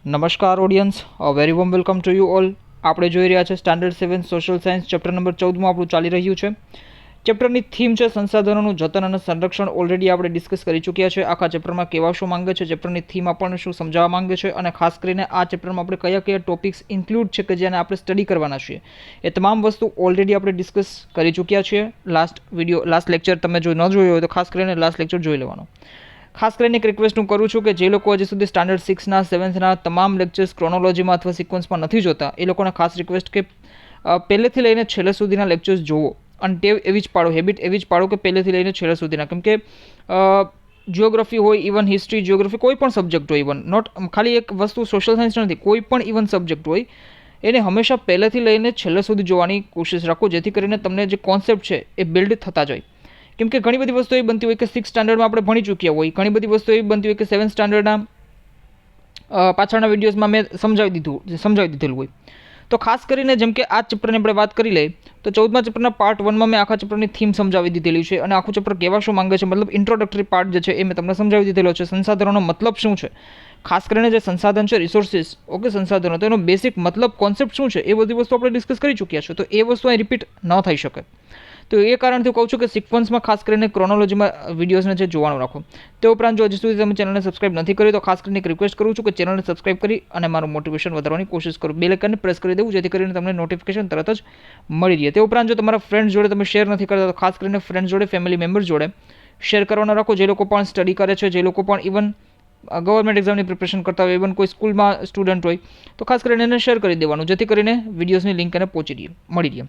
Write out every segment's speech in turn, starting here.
નમસ્કાર audience, very warm welcome to you all. આપણે જોઈ રહ્યા છે standard 7 social science chapter number 14માં આપણું ચાલી રહ્યું છે. ચેપ્ટરની થીમ છે સંસાધનોનું જતન અને સંરક્ષણ. ઓલરેડી આપણે ડિસ્કસ કરી ચૂક્યા છે. આખા ચેપ્ટરમાં કેવા શું માંગે છે, ચેપ્ટરની થીમ આપણને શું સમજાવવા માંગે છે, અને ખાસ કરીને આ ચેપ્ટરમાં આપણે કયા કયા ટોપિક્સ ઇન્ક્લુડ છે કે જેને આપણે સ્ટડી કરવાના છીએ, એ તમામ વસ્તુ ઓલરેડી આપણે ડિસ્કસ કરી ચૂક્યા છીએ. લાસ્ટ લેક્ચર તમે જો ન જોયો હોય તો ખાસ કરીને લાસ્ટ લેક્ચર જોઈ લેવાનો. ખાસ કરીને એક રિક્વેસ્ટ હું કરું છું કે જે લોકો હજી સુધી સ્ટાન્ડર્ડ 6ના 7ના તમામ લેક્ચર્સ ક્રોનોલોજીમાં અથવા સિક્વન્સમાં નથી જોતા, એ લોકોને ખાસ રિક્વેસ્ટ કે પહેલેથી લઈને છેલ્લે સુધીના લેક્ચર્સ જોવો. અને ટેવ એવી જ પાડો, હેબિટ એવી જ પાડો કે પહેલેથી લઈને છેલ્લે સુધીના. કેમ કે જિયોગ્રાફી હોય, ઇવન હિસ્ટ્રી, જિયોગ્રાફી, કોઈ પણ સબ્જેક્ટ હોય, ઇવન નોટ ખાલી એક વસ્તુ સોશિયલ સાયન્સ નથી, કોઈ પણ ઇવન સબ્જેક્ટ હોય, એને હંમેશા પહેલેથી લઈને છેલ્લે સુધી જોવાની કોશિશ રાખો, જેથી કરીને તમને જે કોન્સેપ્ટ છે એ બિલ્ડ થતા જાય. કેમ કે ઘણી બધી વસ્તુ એવી બનતી હોય કે 6 સ્ટાન્ડર્ડમાં આપણે ભણી ચૂક્યા હોય, ઘણી બધી વસ્તુ એવી બનતી હોય કે 7 સ્ટાન્ડર્ડના પાછળના વિડીયોઝમાં મેં સમજાવી દીધેલું હોય. તો ખાસ કરીને જેમ કે આ ચેપ્ટરની આપણે વાત કરી લઈએ તો 14મા ચેપ્ટરના પાર્ટ 1માં મેં આખા ચેપ્ટરની થીમ સમજાવી દીધેલી છે, અને આખું ચેપ્ટર કેવા શું માંગે છે, મતલબ ઇન્ટ્રોડક્ટરી પાર્ટ જે છે એ મેં તમને સમજાવી દીધેલો છે. સંસાધનોનો મતલબ શું છે, ખાસ કરીને જે સંસાધન છે, રિસોર્સિસ, ઓકે, સંસાધનો, તો એનો બેસિક મતલબ, કોન્સેપ્ટ શું છે, એ બધી વસ્તુ આપણે ડિસ્કસ કરી ચૂક્યા છે. તો એ વસ્તુ અહીં રિપીટ ન થઈ શકે. તો એ કારણથી કહું છું કે સિક્વન્સમાં ખાસ કરીને ક્રોનોલોજીમાં વિડીયોઝને છે જોવાનું રાખો. તે ઉપરાંત જો હજી સુધી તમે ચેનલને સબસ્ક્રાઇબ નથી કરી તો ખાસ કરીને એક રિક્વેસ્ટ કરું છું કે ચેનલને સબસ્ક્રાઇબ કરી અને મારું મોટિવેશન વધારવાની કોશિશ કરો. બેલ આઇકનને પ્રેસ કરી દેવું જેથી કરીને તમને નોટિફિકેશન તરત જ મળી રહે. તે ઉપરાંત જો તમારા ફ્રેન્ડ્સ જોડે તમે શેર નથી કરતા તો ખાસ કરીને ફ્રેન્ડ્સ જોડે, ફેમિલી મેમ્બર્સ જોડે શેર કરવાના રાખો. જે લોકો પણ સ્ટડી કરે છે, જે લોકો પણ ઇવન ગવર્મેન્ટ એક્ઝામની પ્રિપરેશન કરતા હોય, ઇવન કોઈ સ્કૂલમાં સ્ટુડન્ટ હોય, તો ખાસ કરીને એને શેર કરી દેવાનું જેથી કરીને વિડીયોઝની લિંક એને મળી રહે.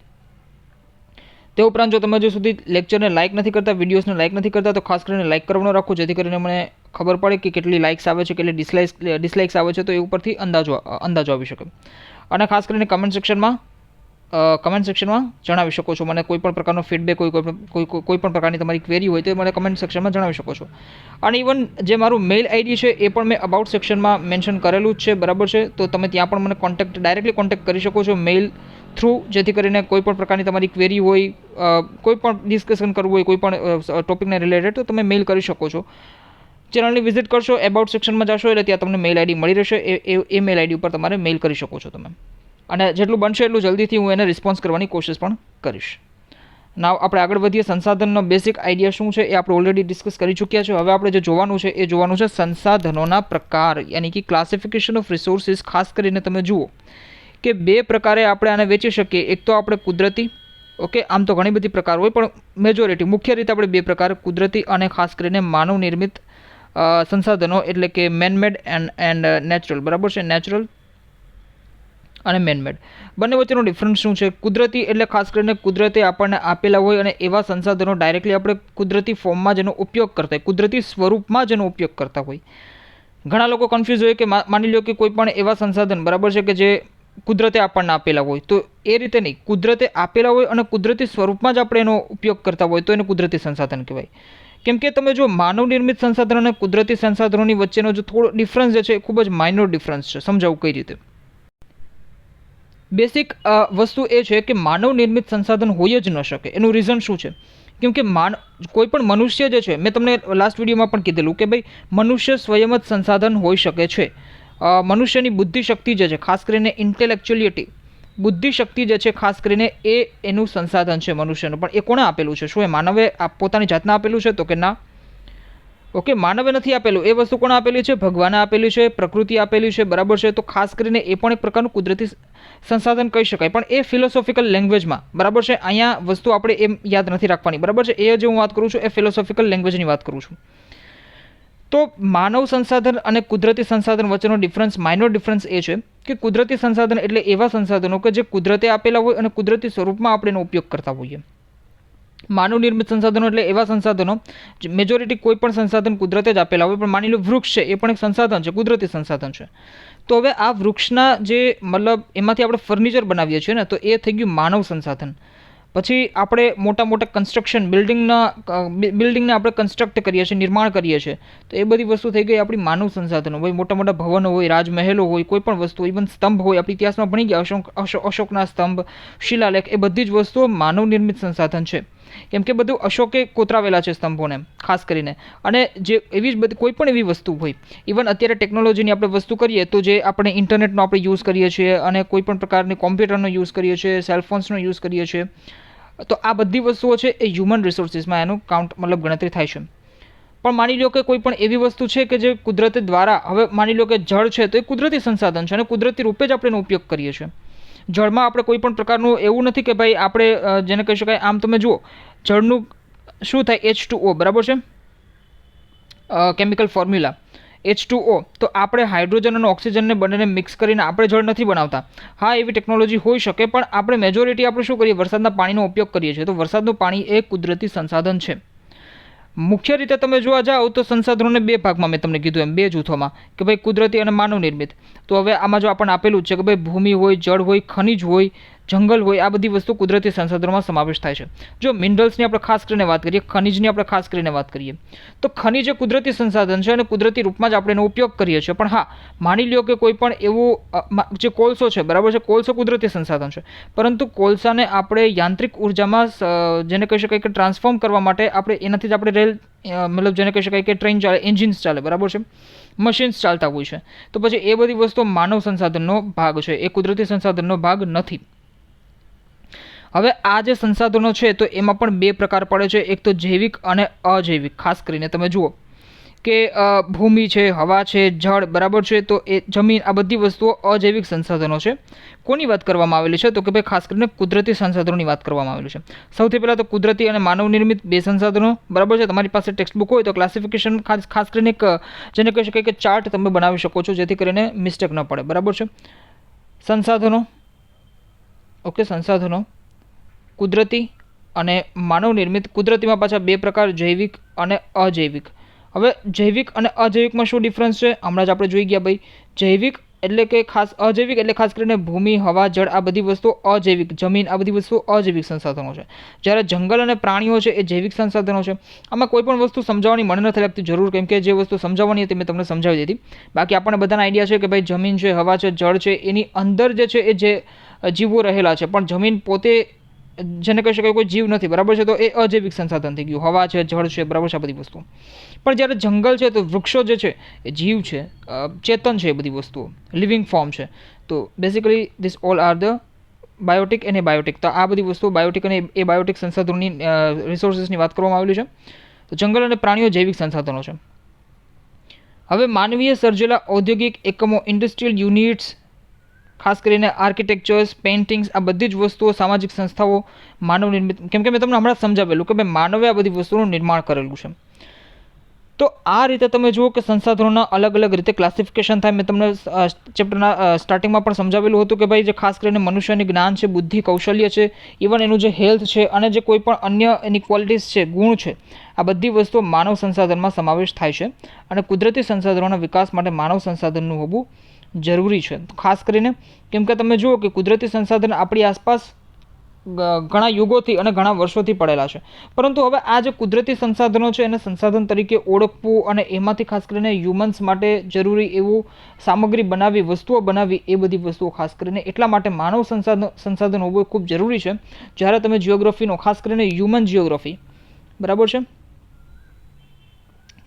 તે ઉપરાંત જો તમે હજુ સુધી લેક્ચરને લાઇક નથી કરતા, વિડીયોઝને લાઇક નથી કરતા, તો ખાસ કરીને લાઇક કરવાનો રાખો જેથી કરીને મને ખબર પડે કે કેટલી લાઇક્સ આવે છે, કેટલી ડિસલાઇક્સ આવે છે, તો એ ઉપરથી અંદાજો આવી શકે. અને ખાસ કરીને કમેન્ટ સેક્શનમાં જણાવી શકો છો મને કોઈ પણ પ્રકારનો ફીડબેક હોય, કોઈ પણ પ્રકારની તમારી ક્વેરી હોય તો મને કમેન્ટ સેક્શનમાં જણાવી શકો છો. અને ઇવન જે મારું મેઇલ આઈડી છે એ પણ મેં અબાઉટ સેક્શનમાં મેન્શન કરેલું જ છે, બરાબર છે. તો તમે ત્યાં પણ મને ડાયરેક્ટલી કોન્ટેક્ટ કરી શકો છો મેઇલ થ્રુ, જેથી કરીને કોઈ પણ પ્રકારની તમારી ક્વેરી હોય, કોઈ પણ ડિસ્કશન કરવું હોય, કોઈ પણ ટોપિકને રિલેટેડ, તો તમે મેઇલ કરી શકો છો. ચેનલની વિઝિટ કરશો, એબાઉટ સેક્શનમાં જશો એટલે ત્યાં તમને મેઇલ આઈડી મળી રહેશે. એ મેઇલ આઈડી ઉપર તમારે મેઇલ કરી શકો છો તમે. અને જેટલું બનશે એટલું જલ્દીથી હું એને રિસ્પોન્સ કરવાની કોશિશ પણ કરીશ. નાવ આપણે આગળ વધીએ. સંસાધનનો બેસિક આઈડિયા શું છે એ આપણે ઓલરેડી ડિસ્કસ કરી ચૂક્યા છે. હવે આપણે જે જોવાનું છે એ જોવાનું છે સંસાધનોના પ્રકાર, યાની કે ક્લાસિફિકેશન ઓફ રિસોર્સિસ. ખાસ કરીને તમે જુઓ કે બે પ્રકારે આપણે આને વેચી શકીએ. એક તો આપણે કુદરતી, ઓકે, આમ તો ઘણી બધી પ્રકાર હોય પણ મેજોરિટી, મુખ્ય રીતે આપણે બે પ્રકાર, કુદરતી અને ખાસ કરીને માનવ નિર્મિત સંસાધનો, એટલે કે મેનમેડ એન્ડ નેચરલ, બરાબર છે. નેચરલ અને મેનમેડ, બંને વચ્ચેનો ડિફરન્સ શું છે? કુદરતી એટલે ખાસ કરીને કુદરતે આપણને આપેલા હોય અને એવા સંસાધનો ડાયરેક્ટલી આપણે કુદરતી ફોર્મમાં જેનો ઉપયોગ કરતા હોય, કુદરતી સ્વરૂપમાં જેનો ઉપયોગ કરતા હોય. ઘણા લોકો કન્ફ્યુઝ હોય કે માની લો કે કોઈ પણ એવા સંસાધન, બરાબર છે, કે જે કુદરતે આપણને આપેલા હોય, તો એ રીતે નહીં. કુદરતે આપેલા હોય અને કુદરતી સ્વરૂપમાં જ આપણે એનો ઉપયોગ કરતા હોય તો એને કુદરતી સંસાધન કહેવાય. કેમ કે તમે જો માનવ નિર્મિત સંસાધનો અને કુદરતી સંસાધનોની વચ્ચેનો જો થોડો ડિફરન્સ જે છે એ ખૂબ જ માઇનોર ડિફરન્સ છે. સમજાવું કઈ રીતે? બેસિક વસ્તુ એ છે કે માનવ નિર્મિત સંસાધન હોય જ ન શકે. એનું રીઝન શું છે? કેમ કે કોઈ પણ મનુષ્ય જે છે, મેં તમને લાસ્ટ વિડીયોમાં પણ કીધેલું કે ભાઈ મનુષ્ય સ્વયં જ સંસાધન હોઈ શકે છે. મનુષ્યની બુદ્ધિશક્તિ જે છે, ખાસ કરીને ઇન્ટેલેક્ચ્યુઅલિટી, બુદ્ધિશક્તિ જે છે ખાસ કરીને એ એનું સંસાધન છે મનુષ્યનું. પણ એ કોણે આપેલું છે? શું એ માનવે પોતાની જાતના આપેલું છે? તો કે ના. ઓકે, માનવે નથી આપેલું. એ વસ્તુ કોણે આપેલી છે? ભગવાને આપેલી છે, પ્રકૃતિ આપેલી છે, બરાબર છે. તો ખાસ કરીને એ પણ એક પ્રકારનું કુદરતી સંસાધન કહી શકાય, પણ એ ફિલોસોફિકલ લેંગ્વેજમાં, બરાબર છે. અહીંયા વસ્તુ આપણે એમ યાદ નથી રાખવાની, બરાબર છે. એ જે હું વાત કરું છું એ ફિલોસોફિકલ લેંગ્વેજની વાત કરું છું. તો માનવ સંસાધન અને કુદરતી સંસાધન વચ્ચેનો ડિફરન્સ, માઇનોર ડિફરન્સ એ છે કે કુદરતી સંસાધન એટલે એવા સંસાધનો કે જે કુદરતે આપેલા હોય અને કુદરતી સ્વરૂપમાં આપણે એનો ઉપયોગ કરતા હોઈએ. માનવ નિર્મિત સંસાધનો એટલે એવા સંસાધનો, મેજોરિટી કોઈ પણ સંસાધન કુદરતે જ આપેલા હોય, પણ માની લો વૃક્ષ છે, એ પણ એક સંસાધન છે, કુદરતી સંસાધન છે. તો હવે આ વૃક્ષના જે મતલબ એમાંથી આપણે ફર્નિચર બનાવીએ છીએ ને, તો એ થઈ ગયું માનવ સંસાધન. પછી આપણે મોટા મોટા કન્સ્ટ્રક્શન, બિલ્ડિંગને આપણે કન્સ્ટ્રક્ટ કરીએ છીએ, નિર્માણ કરીએ છીએ, તો એ બધી વસ્તુ થઈ ગઈ આપણી માનવ સંસાધનો. ભાઈ મોટા મોટા ભવનો હોય, રાજમહેલો હોય, કોઈ પણ વસ્તુ, ઇવન સ્તંભ હોય, આપણે ઇતિહાસમાં ભણી ગયા અશોકના સ્તંભ, શિલાલેખ, એ બધી જ વસ્તુઓ માનવ નિર્મિત સંસાધન છે. કેમ કે બધું અશોકે કોતરાવેલા છે સ્તંભોને ખાસ કરીને. અને જે એવી જ બધી કોઈ પણ એવી વસ્તુ હોય, ઇવન અત્યારે ટેકનોલોજીની આપણે વસ્તુ કરીએ તો જે આપણે ઇન્ટરનેટનો આપણે યુઝ કરીએ છીએ અને કોઈ પણ પ્રકારની કોમ્પ્યુટરનો યુઝ કરીએ છીએ, સેલફોન્સનો યુઝ કરીએ છીએ, તો આ બધી વસ્તુઓ છે એ હ્યુમન રિસોર્સિસમાં એનું કાઉન્ટ મતલબ ગણતરી થાય છે. પણ માની લો કે કોઈ પણ એવી વસ્તુ છે કે જે કુદરતી દ્વારા, હવે માની લો કે જળ છે તો એ કુદરતી સંસાધન છે અને કુદરતી રૂપે જ આપણે એનો ઉપયોગ કરીએ છીએ. જળમાં આપણે કોઈ પણ પ્રકારનું એવું નથી કે ભાઈ આપણે જેને કહી શકાય, આમ તમે જુઓ જળનું શું થાય, H2O, બરાબર છે, કેમિકલ ફોર્મ્યુલા H2O. તો આપણે હાઇડ્રોજન અને ઓક્સિજનને બંનેને મિક્સ કરીને આપણે જળ નથી બનાવતા. હા, એવી ટેકનોલોજી હોઈ શકે, પણ આપણે મેજોરિટી આપણે શું કરીએ, વરસાદના પાણીનો ઉપયોગ કરીએ છીએ. તો વરસાદનું પાણી એ કુદરતી સંસાધન છે. મુખ્ય રીતે તમે જોવા જાઓ તો સંસાધનોને બે ભાગમાં મેં તમને કીધું એમ, બે જૂથોમાં, કે ભાઈ કુદરતી અને માનવ નિર્મિત. તો હવે આમાં જો આપણને આપેલું છે કે ભાઈ ભૂમિ હોય, જળ હોય, ખનિજ હોય, જંગલ હોય, આ બધી વસ્તુ કુદરતી સંસાધનોમાં સમાવેશ થાય છે. જો મિનરલ્સની આપણે ખાસ કરીને વાત કરીએ, ખનિજની આપણે ખાસ કરીને વાત કરીએ, તો ખનિજ એ કુદરતી સંસાધન છે અને કુદરતી રૂપમાં જ આપણે એનો ઉપયોગ કરીએ છીએ. પણ હા, માની લો કે કોઈ પણ એવું જે કોલસો છે, બરાબર છે, કોલસો કુદરતી સંસાધન છે, પરંતુ કોલસાને આપણે યાંત્રિક ઉર્જામાં જેને કહી શકાય કે ટ્રાન્સફોર્મ કરવા માટે આપણે એનાથી જ આપણે રેલ મતલબ જેને કહી શકાય કે ટ્રેન ચાલે, એન્જિન્સ ચાલે, બરાબર છે, મશીન્સ ચાલતા હોય છે. તો પછી એ બધી વસ્તુઓ માનવ સંસાધનનો ભાગ છે, એ કુદરતી સંસાધનનો ભાગ નથી. હવે આ જે સંસાધનો છે તો એમાં પણ બે પ્રકાર પડે છે, એક તો જૈવિક અને અજૈવિક. ખાસ કરીને તમે જુઓ કે ભૂમિ છે, હવા છે, જળ, બરાબર છે, તો એ જમીન, આ બધી વસ્તુઓ અજૈવિક સંસાધનો છે. કોની વાત કરવામાં આવેલી છે, તો કે ભાઈ ખાસ કરીને કુદરતી સંસાધનોની વાત કરવામાં આવેલી છે. સૌથી પહેલાં તો કુદરતી અને માનવ નિર્મિત બે સંસાધનો, બરાબર છે. તમારી પાસે ટેક્સ્ટ બુક હોય તો ક્લાસિફિકેશન ખાસ કરીને એક જેને કહી શકાય કે ચાર્ટ તમે બનાવી શકો છો, જેથી કરીને મિસ્ટેક ન પડે, બરાબર છે. સંસાધનો, ઓકે, સંસાધનો કુદરતી અને માનવ નિર્મિત. કુદરતીમાં પાછા બે પ્રકાર, જૈવિક અને અજૈવિક. હવે જૈવિક અને અજૈવિકમાં શું ડિફરન્સ છે, હમણાં જ આપણે જોઈ ગયા ભાઈ. જૈવિક એટલે કે અજૈવિક એટલે ખાસ કરીને ભૂમિ, હવા, જળ, આ બધી વસ્તુઓ અજૈવિક, જમીન, આ બધી વસ્તુઓ અજૈવિક સંસાધનો છે. જ્યારે જંગલ અને પ્રાણીઓ છે એ જૈવિક સંસાધનો છે. આમાં કોઈ પણ વસ્તુ સમજાવવાની મને નથી લાગતી જરૂર, કેમ કે જે વસ્તુ સમજાવવાની હતી મેં તમને સમજાવી દીધી. બાકી આપણને બધાને આઈડિયા છે કે ભાઈ જમીન છે, હવા છે, જળ છે, એની અંદર જે છે એ જે જીવો રહેલા છે, પણ જમીન પોતે જેને કહી શકાય કોઈ જીવ નથી, બરાબર છે, તો એ અજૈવિક સંસાધન થઈ ગયું. હવા છે, જળ છે, બરાબર છે, આ બધી વસ્તુ. પણ જ્યારે જંગલ છે તો વૃક્ષો જે છે એ જીવ છે, ચેતન છે, એ બધી વસ્તુઓ લિવિંગ ફોર્મ છે. તો basically this all are the Biotique અને બાયોટિક. તો આ બધી વસ્તુઓ બાયોટિક અને એ બાયોટિક સંસાધનોની રિસોર્સિસની વાત કરવામાં આવેલી છે. તો જંગલ અને પ્રાણીઓ જૈવિક સંસાધનો છે. હવે માનવીય સર્જેલા ઔદ્યોગિક એકમો, ઇન્ડસ્ટ્રીયલ યુનિટ્સ, ખાસ કરીને આર્કિટેક્ચર્સ, પેઇન્ટિંગ્સ, આ બધી જ વસ્તુઓ, સામાજિક સંસ્થાઓ માનવ નિર્મિત. કેમ કે મેં તમને હમણાં સમજાવેલું કે ભાઈ માનવે આ બધી વસ્તુઓનું નિર્માણ કરેલું છે. તો આ રીતે તમે જુઓ કે સંસાધનોના અલગ અલગ રીતે ક્લાસિફિકેશન થાય. મેં તમને ચેપ્ટરના સ્ટાર્ટિંગમાં પણ સમજાવેલું હતું કે ભાઈ જે ખાસ કરીને મનુષ્યની જ્ઞાન છે, બુદ્ધિ, કૌશલ્ય છે, ઇવન એનું જે હેલ્થ છે અને જે કોઈ પણ અન્ય એની ક્વોલિટીઝ છે, ગુણ છે, આ બધી વસ્તુઓ માનવ સંસાધનમાં સમાવેશ થાય છે. અને કુદરતી સંસાધનોના વિકાસ માટે માનવ સંસાધનનું હોવું જરૂરી છે. ખાસ કરીને કેમ કે તમે જુઓ કે કુદરતી સંસાધન આપણી આસપાસ ઘણા યુગોથી અને ઘણા વર્ષોથી પડેલા છે. પરંતુ હવે આ જે કુદરતી સંસાધનો છે એને સંસાધન તરીકે ઓળખવું અને એમાંથી ખાસ કરીને હ્યુમન્સ માટે જરૂરી એવું સામગ્રી બનાવવી, વસ્તુઓ બનાવવી, એ બધી વસ્તુઓ ખાસ કરીને એટલા માટે માનવ સંસાધન હોવું ખૂબ જરૂરી છે. જ્યારે તમે જિયોગ્રાફીનો ખાસ કરીને હ્યુમન જિયોગ્રાફી, બરાબર છે,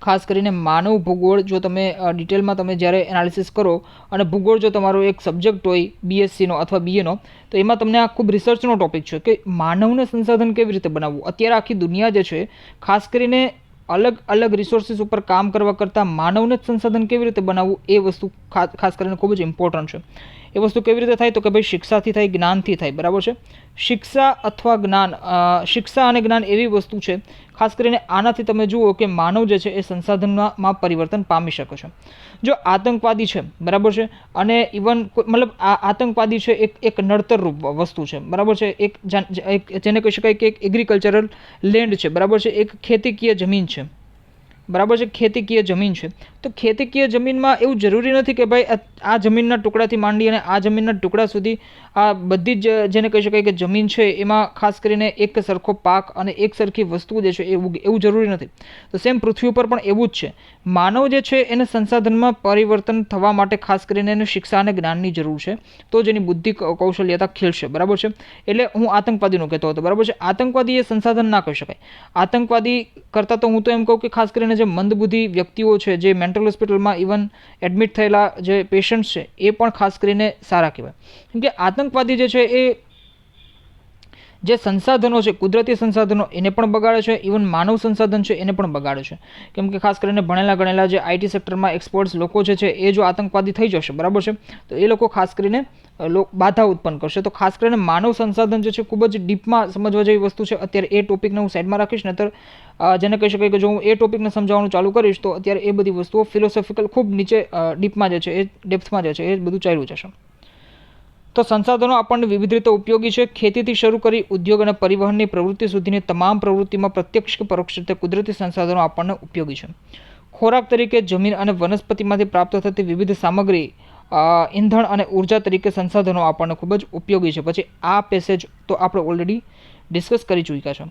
ખાસ કરીને માનવ ભૂગોળ જો તમે ડિટેલમાં તમે જ્યારે એનાલિસિસ કરો, અને ભૂગોળ જો તમારો એક સબ્જેક્ટ હોય બીએસસીનો અથવા બીએનો, તો એમાં તમને આ ખૂબ રિસર્ચનો ટોપિક છે કે માનવને સંસાધન કેવી રીતે બનાવવું. અત્યારે આખી દુનિયા જે છે ખાસ કરીને અલગ અલગ રિસોર્સિસ ઉપર કામ કરવા કરતાં માનવને જ સંસાધન કેવી રીતે બનાવવું એ વસ્તુ ખાસ કરીને ખૂબ જ ઇમ્પોર્ટન્ટ છે. એ વસ્તુ કેવી રીતે થાય તો કે ભાઈ શિક્ષાથી થાય, જ્ઞાનથી થાય, બરાબર છે. શિક્ષા અથવા જ્ઞાન, શિક્ષા અને જ્ઞાન એવી વસ્તુ છે ખાસ કરીને આનાથી તમે જુઓ કે માનવ જે છે એ સંસાધનમાં પરિવર્તન પામી શકે છે. જો આતંકવાદી છે, બરાબર છે, અને ઇવન મતલબ આ આતંકવાદી છે એક નડતર રૂપ વસ્તુ છે, બરાબર છે, એક જેને કહી શકાય કે એક એગ્રીકલ્ચરલ લેન્ડ છે, બરાબર છે, એક ખેતીકીય જમીન છે, બરાબર છે, ખેતીકીય જમીન છે. તો ખેતીકીય જમીનમાં એવું જરૂરી નથી કે ભાઈ આ જમીનના ટુકડાથી માંડી અને આ જમીનના ટુકડા સુધી આ બધી જ જેને કહી શકાય કે જમીન છે એમાં ખાસ કરીને એક સરખો પાક અને એક સરખી વસ્તુ જે છે એવું જરૂરી નથી. તો સેમ પૃથ્વી ઉપર પણ એવું જ છે. માનવ જે છે એને સંસાધનમાં પરિવર્તન થવા માટે ખાસ કરીને એને શિક્ષા અને જ્ઞાનની જરૂર છે, તો જ એની બુદ્ધિ કૌશલ્યતા ખીલશે. બરાબર છે. એટલે હું આતંકવાદીનું કહેતો હતો. બરાબર છે. આતંકવાદી એ સંસાધન ના કહી શકાય. આતંકવાદી કરતાં તો હું તો એમ કહું કે ખાસ કરીને જે મંદબુદ્ધિ વ્યક્તિઓ છે, જે મેન્ટલ હોસ્પિટલમાં ઇવન એડમિટ થયેલા જે પેશન્ટ્સ છે, એ પણ ખાસ કરીને સારા કહેવાય. કેમ કે આતંકવાદી જે છે એ જે સંસાધનો છે, કુદરતી સંસાધનો એને પણ બગાડે છે, ઇવન માનવ સંસાધન છે એને પણ બગાડે છે. કેમ કે ખાસ કરીને ભણેલા ગણેલા જે આઈટી સેક્ટરમાં એક્સપર્ટ્સ લોકો જે છે એ જો આતંકવાદી થઈ જશે, બરાબર છે, તો એ લોકો ખાસ કરીને બાધા ઉત્પન્ન કરશે. તો ખાસ કરીને માનવ સંસાધન જે છે ખૂબ જ ડીપમાં સમજવા જેવી વસ્તુ છે. અત્યારે એ ટોપિકને હું સાઈડમાં રાખીશ, નહીતર જેને કહી શકાય કે જો હું એ ટોપિકને સમજાવવાનું ચાલુ કરીશ તો અત્યારે એ બધી વસ્તુઓ ફિલોસોફિકલ ખૂબ નીચે ડીપમાં જે છે એ ડેપ્થમાં જે છે એ બધું ચાલ્યું જશે. તો સંસાધનો આપણને વિવિધ રીતે ઉપયોગી છે. ખેતીથી શરૂ કરી ઉદ્યોગ અને પરિવહનની પ્રવૃત્તિ સુધીની તમામ પ્રવૃત્તિમાં પ્રત્યક્ષ કે પરોક્ષ રીતે કુદરતી સંસાધનો આપણને ઉપયોગી છે. ખોરાક તરીકે જમીન અને વનસ્પતિમાંથી પ્રાપ્ત થતી વિવિધ સામગ્રી, ઈંધણ અને ઉર્જા તરીકે સંસાધનો આપણને ખૂબ જ ઉપયોગી છે. પછી આ પેસેજ તો આપણે ઓલરેડી ડિસ્કસ કરી ચૂક્યા છે.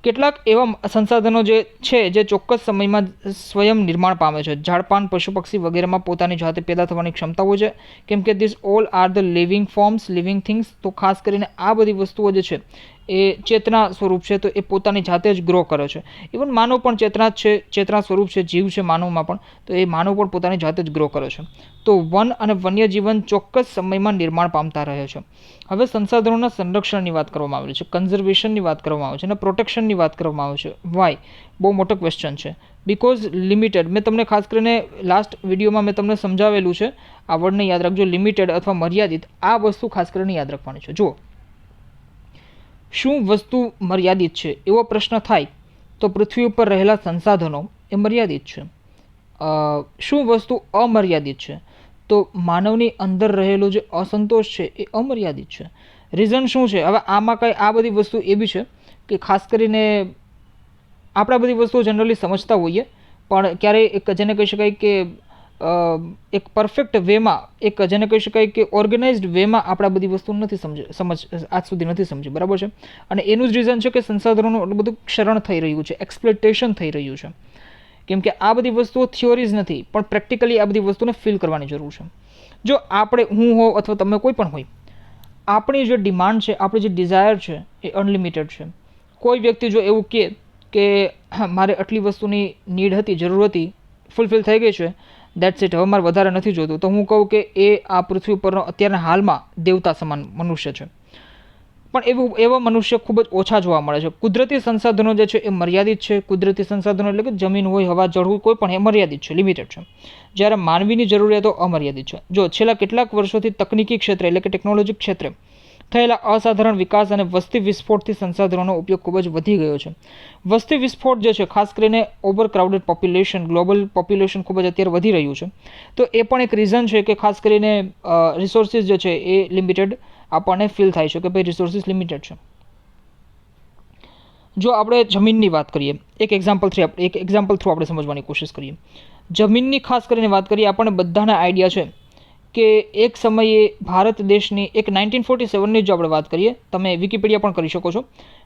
કેટલાક એવા સંસાધનો જે છે જે ચોક્કસ સમયમાં સ્વયં નિર્માણ પામે છે. ઝાડપાન, પશુ પક્ષી વગેરેમાં પોતાની જાતે પેદા થવાની ક્ષમતા હોય છે. કેમ કે this all are the living forms, living things. તો ખાસ કરીને આ બધી વસ્તુઓ જે છે એ ચેતના સ્વરૂપ છે, તો એ પોતાની જાતે જ ગ્રો કરે છે. ઇવન માનવ પણ ચેતના જ છે, ચેતના સ્વરૂપ છે, જીવ છે માનવમાં પણ, તો એ માનવ પણ પોતાની જાતે જ ગ્રો કરે છે. તો વન અને વન્યજીવન ચોક્કસ સમયમાં નિર્માણ પામતા રહે છે. હવે સંસાધનોના સંરક્ષણની વાત કરવામાં આવી છે, કન્ઝર્વેશનની વાત કરવામાં આવે છે અને પ્રોટેક્શનની વાત કરવામાં આવે છે. વાય? બહુ મોટો ક્વેશ્ચન છે. બિકોઝ લિમિટેડ, મેં તમને ખાસ કરીને લાસ્ટ વિડીયોમાં મેં તમને સમજાવેલું છે, આ વર્ડને યાદ રાખજો, લિમિટેડ અથવા મર્યાદિત. આ વસ્તુ ખાસ કરીને યાદ રાખવાની છે. જુઓ, શું વસ્તુ મર્યાદિત છે એવો પ્રશ્ન થાય તો પૃથ્વી ઉપર રહેલા સંસાધનો એ મર્યાદિત છે. શું વસ્તુ અમર્યાદિત છે તો માનવની અંદર રહેલો જે અસંતોષ છે એ અમર્યાદિત છે. રીઝન શું છે? હવે આમાં કંઈ આ બધી વસ્તુ એવી છે કે ખાસ કરીને આપણે બધી વસ્તુઓ જનરલી સમજતા હોઈએ, પણ ક્યારેય એક જેને કહી શકાય કે એક પરફેક્ટ વેમાં, એક જેને કહી શકાય કે ઓર્ગેનાઇઝડ વેમાં આપણે બધી વસ્તુ નથી આજ સુધી નથી સમજી. બરાબર છે. અને એનું જ રીઝન છે કે સંસાધનોનું એટલું બધું ક્ષરણ થઈ રહ્યું છે, એક્સપ્લોઇટેશન થઈ રહ્યું છે. કેમ કે આ બધી વસ્તુઓ થિયોરીઝ નથી, પણ પ્રેક્ટિકલી આ બધી વસ્તુને ફીલ કરવાની જરૂર છે. જો આપણે, હું હો અથવા તમે કોઈ પણ હોય, આપણી જે ડિમાન્ડ છે, આપણી જે ડિઝાયર છે એ અનલિમિટેડ છે. કોઈ વ્યક્તિ જો એવું કહે કે મારે આટલી વસ્તુની નીડ હતી, જરૂર હતી, ફૂલફિલ થઈ ગઈ છે, દેટ્સ ઇટ, હવે મારે વધારે નથી જોતું, તો હું કહું કે એ આ પૃથ્વી ઉપરનો અત્યારના હાલમાં દેવતા સમાન મનુષ્ય છે. પણ એવા મનુષ્ય ખૂબ જ ઓછા જોવા મળે છે. કુદરતી સંસાધનો જે છે એ મર્યાદિત છે. કુદરતી સંસાધનો એટલે કે જમીન હોય, હવા, જળ હોય, કોઈ પણ એ મર્યાદિત છે, લિમિટેડ છે. જ્યારે માનવીની જરૂરિયાતો અમર્યાદિત છે. જો છેલ્લા કેટલાક વર્ષોથી તકનીકી ક્ષેત્રે એટલે કે ટેકનોલોજી ક્ષેત્રે થયેલા અસાધારણ વિકાસ અને વસ્તી વિસ્ફોટથી સંસાધનોનો ઉપયોગ ખૂબ જ વધી ગયો છે. વસ્તી વિસ્ફોટ જે છે, ખાસ કરીને ઓવરક્રાઉડેડ પોપ્યુલેશન, ગ્લોબલ પોપ્યુલેશન ખૂબ જ અત્યારે વધી રહ્યું છે. તો એ પણ એક રીઝન છે કે ખાસ કરીને રિસોર્સિસ જે છે એ લિમિટેડ આપણને ફીલ થાય છે કે ભાઈ રિસોર્સિસ લિમિટેડ છે. જો આપણે જમીનની વાત કરીએ, એક એક્ઝામ્પલ થ્રુ આપણે સમજવાની કોશિશ કરીએ. જમીનની ખાસ કરીને વાત કરીએ, આપણને બધાના આઈડિયા છે કે એક સમયે ભારત દેશની એક 1947ની જો આપણે વાત કરીએ, તમે વિકિપીડિયા પણ કરી શકો છો.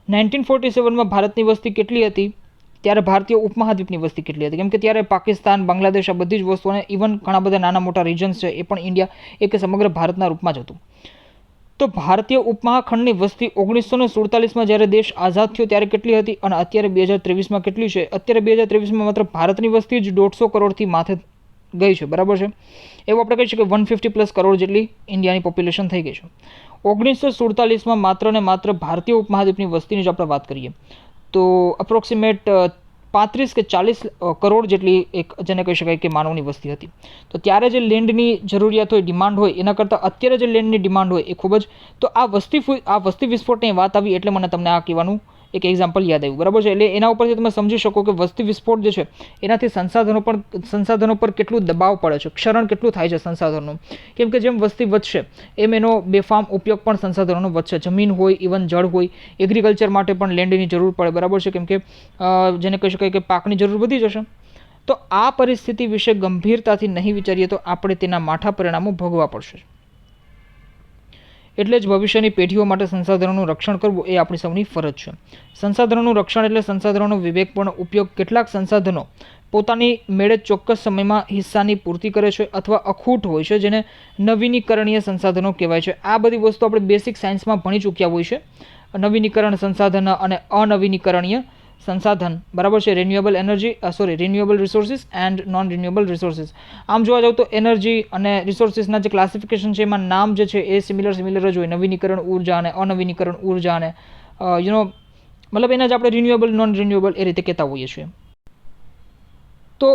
1947માં ભારતની વસ્તી કેટલી હતી? ત્યારે ભારતીય ઉપમહાદ્વીપની વસ્તી કેટલી હતી? કેમ કે ત્યારે પાકિસ્તાન, બાંગ્લાદેશ, આ બધી જ વસ્તુઓને, ઇવન ઘણા બધા નાના મોટા રિજન્સ છે એ પણ ઇન્ડિયા એક સમગ્ર ભારતના રૂપમાં જ હતું. તો ભારતીય ઉપમહાખંડની વસ્તી 1947માં જ્યારે દેશ આઝાદ થયો ત્યારે કેટલી હતી અને અત્યારે 2023માં કેટલી છે? અત્યારે 2023માં માત્ર ભારતની વસ્તી જ 150 કરોડથી માથે ગઈ છે. બરાબર છે. એવું આપણે કહી શકીએ 150+ કરોડ જેટલી ઇન્ડિયાની પોપ્યુલેશન થઈ ગઈ છે. 1947માં માત્ર ને માત્ર ભારતીય ઉપમહાદ્વીપની વસ્તીની જો આપણે વાત કરીએ તો અપ્રોક્સિમેટ 35 કે 40 કરોડ જેટલી એક જેને કહી શકાય કે માનવની વસ્તી હતી. તો ત્યારે જે લેન્ડની જરૂરિયાત હોય, ડિમાન્ડ હોય, એના કરતાં અત્યારે જે લેન્ડની ડિમાન્ડ હોય એ ખૂબ જ, તો આ વસ્તી વિસ્ફોટની વાત આવી એટલે મને તમને આ કહેવાનું એક એક્ઝામ્પલ યાદ આવ્યું. બરાબર છે. એટલે એના ઉપરથી તમે સમજી શકો કે વસ્તી વિસ્ફોટ જે છે એનાથી સંસાધનો પર કેટલું દબાવ પડે છે, ક્ષરણ કેટલું થાય છે સંસાધનોનું. કેમ કે જેમ વસ્તી વધશે એમ એનો બેફામ ઉપયોગ પણ સંસાધનોનો વધશે. જમીન હોય, ઇવન જળ હોય, એગ્રીકલ્ચર માટે પણ લેન્ડની જરૂર પડે. બરાબર છે. કેમ કે જેને કહી શકાય કે પાકની જરૂર વધી જશે. તો આ પરિસ્થિતિ વિશે ગંભીરતાથી નહીં વિચારીએ તો આપણે તેના માઠા પરિણામો ભોગવવા પડશે. એટલે જ ભવિષ્યની પેઢીઓ માટે સંસાધનોનું રક્ષણ કરવું એ આપણી સૌની ફરજ છે. સંસાધનોનું રક્ષણ એટલે સંસાધનોનો વિવેકપૂર્ણ ઉપયોગ. કેટલાક સંસાધનો પોતાની મેળે ચોક્કસ સમયમાં હિસ્સાની પૂર્તિ કરે છે અથવા અખૂટ હોય છે, જેને નવીનીકરણીય સંસાધનો કહેવાય છે. આ બધી વસ્તુ આપણે બેસિક સાયન્સમાં ભણી ચૂક્યા હોય છે. નવીનીકરણ સંસાધન અને અનવીનીકરણીય સંસાધન, બરાબર છે. Renewable resources and non renewable resources. આમ જોવા જાવ તો એનર્જી અને રિસોર્સિસના જે ક્લાસિફિકેશન છે એમાં નામ જે છે એ સિમિલર જ હોય. નવીનીકરણ ઉર્જા અને અનવીનીકરણ ઉર્જા અને મતલબ એના જ આપણે રિન્યુએબલ નોન રિન્યુએબલ એ રીતે કહેતા હોઈએ છીએ. તો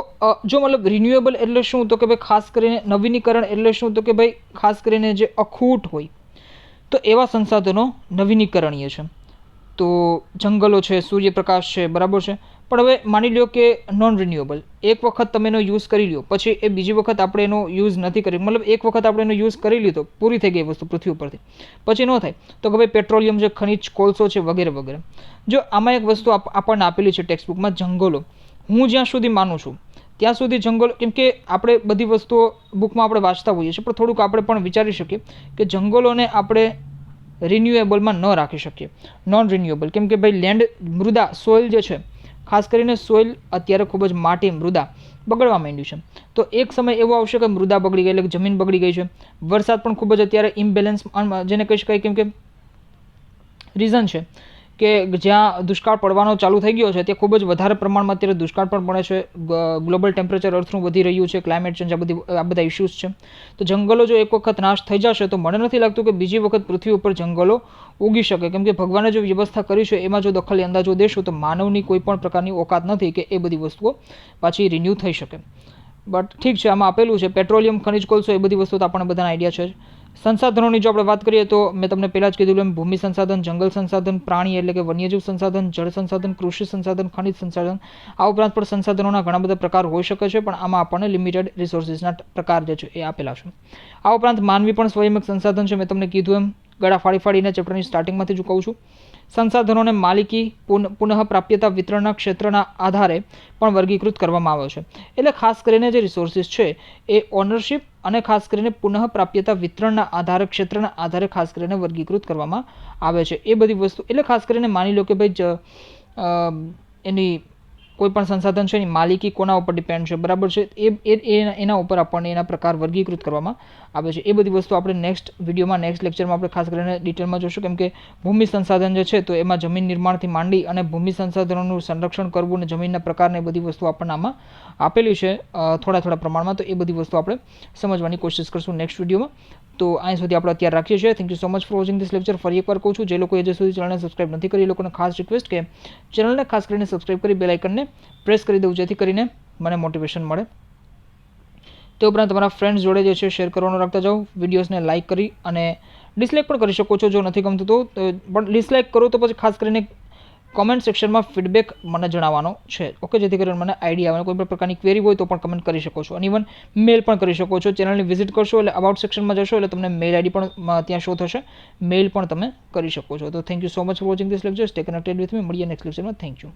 જો મતલબ રિન્યુએબલ એટલે શું, તો કે ભાઈ ખાસ કરીને નવીનીકરણ એટલે શું, તો કે ભાઈ ખાસ કરીને જે અખૂટ હોય તો એવા સંસાધનો નવીનીકરણીય છે. તો જંગલો છે, સૂર્યપ્રકાશ છે, બરાબર છે. પણ હવે માની લો કે નોન રિન્યુએબલ, એક વખત તમે એનો યુઝ કરી લો, પછી એ બીજી વખત આપણે એનો યુઝ નથી કરી, મતલબ એક વખત આપણે એનો યુઝ કરી લીધો, પૂરી થઈ ગઈ વસ્તુ પૃથ્વી ઉપરથી, પછી ન થાય તો કે ભાઈ પેટ્રોલિયમ છે, ખનિજ કોલસો છે, વગેરે વગેરે. જો આમાં એક વસ્તુ આપણને આપેલી છે ટેક્સ્ટ બુકમાં, જંગલો. હું જ્યાં સુધી માનું છું ત્યાં સુધી જંગલો, કેમ કે આપણે બધી વસ્તુઓ બુકમાં આપણે વાંચતા હોઈએ છીએ, પણ થોડુંક આપણે પણ વિચારી શકીએ કે જંગલોને આપણે રિન્યુએબલમાં ન રાખી શકીએ, નોન રિન્યુએબલ. કેમ કે ભાઈ લેન્ડ, મૃદા, સોઇલ જે છે, ખાસ કરીને સોઇલ અત્યારે ખૂબ જ માટી, મૃદા બગડવા માંડ્યું છે. તો એક સમય એવો આવશે કે મૃદા બગડી ગઈ, એટલે કે જમીન બગડી ગઈ છે. વરસાદ પણ ખૂબ જ અત્યારે ઇમ્બેલેન્સ, જેને કહી શકાય, કેમ કે રીઝન છે કે જ્યાં દુષ્કાળ પડવાનો ચાલુ થઈ ગયો છે, તે ખૂબ જ વધારે પ્રમાણમાં અત્યારે દુષ્કાળ પણ પડે છે. ગ્લોબલ ટેમ્પરેચર અર્થનું વધી રહ્યું છે, ક્લાઇમેટ ચેન્જ, આ બધા ઇસ્યુઝ છે. તો જંગલો જો એક વખત નાશ થઈ જશે તો મને નથી લાગતું કે બીજી વખત પૃથ્વી ઉપર જંગલો ઉગી શકે. કેમ કે ભગવાને જો વ્યવસ્થા કરી છે એમાં જો દખલ અંદાજો દેશો તો માનવની કોઈ પણ પ્રકારની ઓકાત નથી કે એ બધી વસ્તુઓ પાછી રિન્યૂ થઈ શકે. બટ ઠીક છે, આમાં આપેલું છે પેટ્રોલિયમ, ખનિજ કોલસો, એ બધી વસ્તુ તો આપણને બધાના આઈડિયા છે. સંસાધનોની જો આપણે વાત કરીએ તો મેં તમને પહેલાં જ કીધું એમ ભૂમિ સંસાધન, જંગલ સંસાધન, પ્રાણી એટલે કે વન્યજીવ સંસાધન, જળ સંસાધન, કૃષિ સંસાધન, ખનિજ સંસાધન. આ ઉપરાંત પણ સંસાધનોના ઘણા બધા પ્રકાર હોઈ શકે છે, પણ આમાં આપણને લિમિટેડ રિસોર્સિસના પ્રકાર જે છે એ આપેલા છે. આ ઉપરાંત માનવી પણ સ્વયં એક સંસાધન છે. મેં તમને કીધું એમ ગળા ફાડીને ચેપ્ટરની સ્ટાર્ટિંગમાંથી જ કહું છું. સંસાધનોને માલિકી, પુનઃપ્રાપ્યતા, વિતરણના ક્ષેત્રના આધારે પણ વર્ગીકૃત કરવામાં આવે છે. એટલે ખાસ કરીને જે રિસોર્સિસ છે એ ઓનરશિપ અને ખાસ કરીને પુનઃપ્રાપ્યતા, વિતરણના આધારે, ક્ષેત્રના આધારે ખાસ કરીને વર્ગીકૃત કરવામાં આવે છે. એ બધી વસ્તુ એટલે ખાસ કરીને માની લો કે ભાઈ એની કોઈ પણ સંસાધન છે એની માલિકી કોના ઉપર ડિપેન્ડ છે, બરાબર છે, એના ઉપર આપણને એના પ્રકાર વર્ગીકૃત કરવામાં આવે છે. એ બધી વસ્તુ આપણે નેક્સ્ટ વિડીયોમાં, નેક્સ્ટ લેક્ચરમાં આપણે ખાસ કરીને ડિટેલમાં જોશું. કેમ કે ભૂમિ સંસાધન જે છે તો એમાં જમીન નિર્માણથી માંડી અને ભૂમિ સંસાધનોનું સંરક્ષણ કરવું અને જમીનના પ્રકારને એ બધી વસ્તુ આપણને આમાં આપેલી છે થોડા પ્રમાણમાં. તો એ બધી વસ્તુ આપણે સમજવાની કોશિશ કરશું નેક્સ્ટ વિડીયોમાં. તો અહીં સુધી આપણે અત્યારે રાખીએ છીએ. Thank you so much for watching this lecture. ફરી એકવાર કહું છું, જે લોકો હજી સુધી ચેનલને સબસ્ક્રાઇબ નથી કરી, એ લોકોને ખાસ રિક્વેસ્ટ કે ચેનલને ખાસ કરીને સબસ્ક્રાઇબ કરી બેલ આઇકનને પ્રેસ કરી દઉં, જેથી કરીને મને મોટિવેશન મળે. તે ઉપરાંત તમારા ફ્રેન્ડ્સ જોડે જે છે શેર કરવાનું રાખતા જાઓ. વિડીયોઝને લાઇક કરી અને ડિસલાઇક પણ કરી શકો છો જો નથી ગમતું તો, પણ ડિસલાઇક કરો તો પછી ખાસ કરીને કોમેન્ટ સેક્શનમાં ફીડબેક મને જણાવવાનો છે, ઓકે, જેથી કરીને મને આઈડિયા આવે. કોઈ પણ પ્રકારની ક્વેરી હોય તો પણ કમેન્ટ કરી શકો છો અને ઇવન મેલ પણ કરી શકો છો. ચેનલની વિઝિટ કરશો એટલે અબાઉટ સેક્શનમાં જશો એટલે તમને મેલ આઈડી પણ ત્યાં શો થશે, મેલ પણ તમે કરી શકો છો. તો thank you so much for watching this lecture. Stay connected with me. મળીએ નેક્સ્ટ લેક્ચરમાં. Thank you.